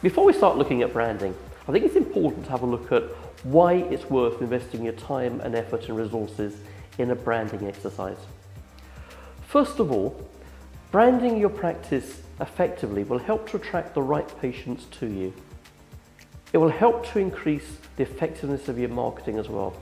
Before we start looking at branding, I think it's important to have a look at why it's worth investing your time and effort and resources in a branding exercise. First of all, branding your practice effectively will help to attract the right patients to you. It will help to increase the effectiveness of your marketing as well.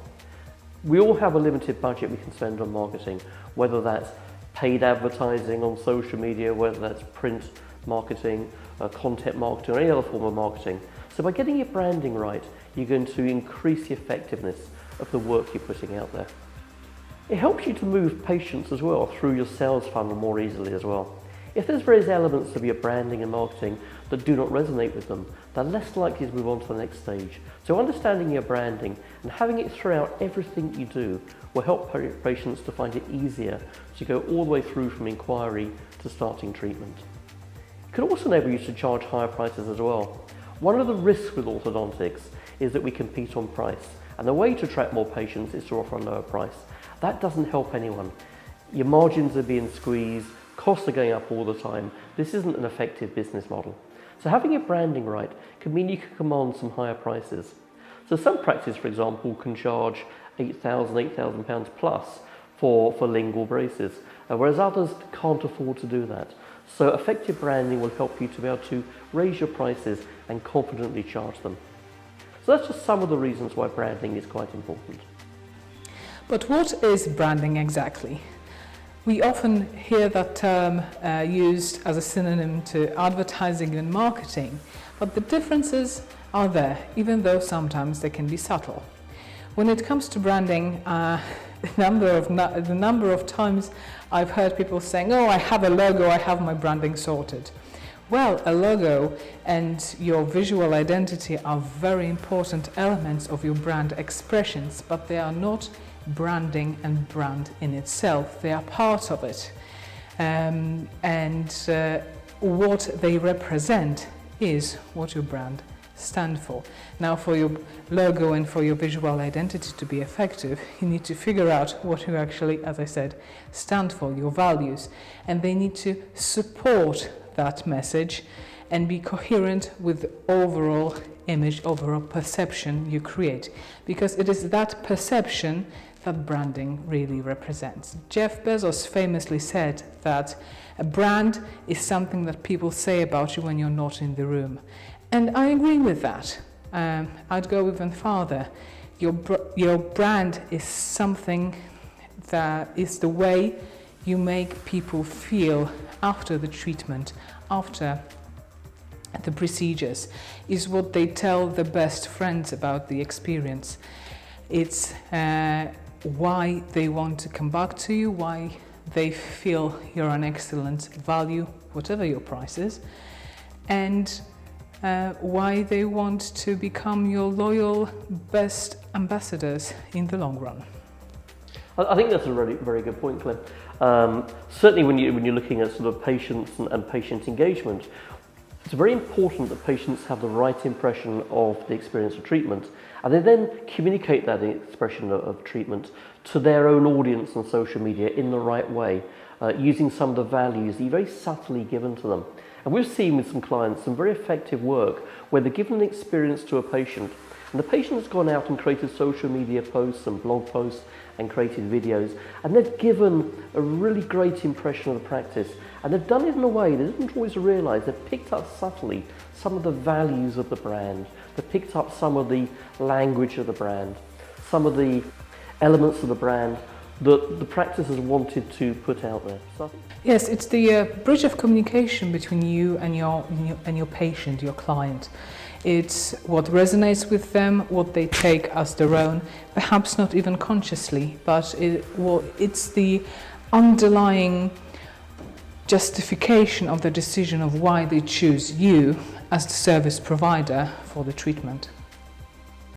We all have a limited budget we can spend on marketing, whether that's paid advertising on social media, whether that's print marketing, content marketing, or any other form of marketing. So by getting your branding right, you're going to increase the effectiveness of the work you're putting out there. It helps you to move patients as well through your sales funnel more easily as well. If there's various elements of your branding and marketing that do not resonate with them, they're less likely to move on to the next stage. So understanding your branding and having it throughout everything you do will help patients to find it easier to go all the way through from inquiry to starting treatment. It can also enable you to charge higher prices as well. One of the risks with orthodontics is that we compete on price, and the way to attract more patients is to offer a lower price. That doesn't help anyone. Your margins are being squeezed, costs are going up all the time. This isn't an effective business model. So having your branding right can mean you can command some higher prices. So some practices, for example, can charge £8,000 plus for lingual braces, whereas others can't afford to do that. So effective branding will help you to be able to raise your prices and confidently charge them. So that's just some of the reasons why branding is quite important. But what is branding exactly? We often hear that term used as a synonym to advertising and marketing, but the differences are there, even though sometimes they can be subtle. When it comes to branding, the number of times I've heard people saying, "Oh, I have a logo, I have my branding sorted." Well, a logo and your visual identity are very important elements of your brand expressions, but they are not branding and brand in itself. They are part of it. What they represent is what your brand stands for. Now, for your logo and for your visual identity to be effective, you need to figure out what you actually, as I said, stand for, your values, and they need to support that message and be coherent with the overall image, overall perception you create, because it is that perception that branding really represents. Jeff Bezos famously said that a brand is something that people say about you when you're not in the room. And I agree with that. I'd go even farther. Your brand is something that is the way you make people feel after the treatment, after the procedures, is what they tell their best friends about the experience. It's why they want to come back to you, why they feel you're an excellent value, whatever your price is, and why they want to become your loyal best ambassadors in the long run. I think that's a really very good point, Clint. Certainly when you're looking at sort of patients and patient engagement, it's very important that patients have the right impression of the experience of treatment, and they then communicate that expression of treatment to their own audience on social media in the right way, using some of the values that are very subtly given to them. And we've seen with some clients some very effective work where they're given an experience to a patient, and the patient has gone out and created social media posts and blog posts and created videos, and they've given a really great impression of the practice, and they've done it in a way they didn't always realise. They've picked up subtly some of the values of the brand, they've picked up some of the language of the brand, some of the elements of the brand that the practice has wanted to put out there. Yes, it's the bridge of communication between you and your patient, your client. It's what resonates with them, what they take as their own, perhaps not even consciously, but it's the underlying justification of the decision of why they choose you as the service provider for the treatment.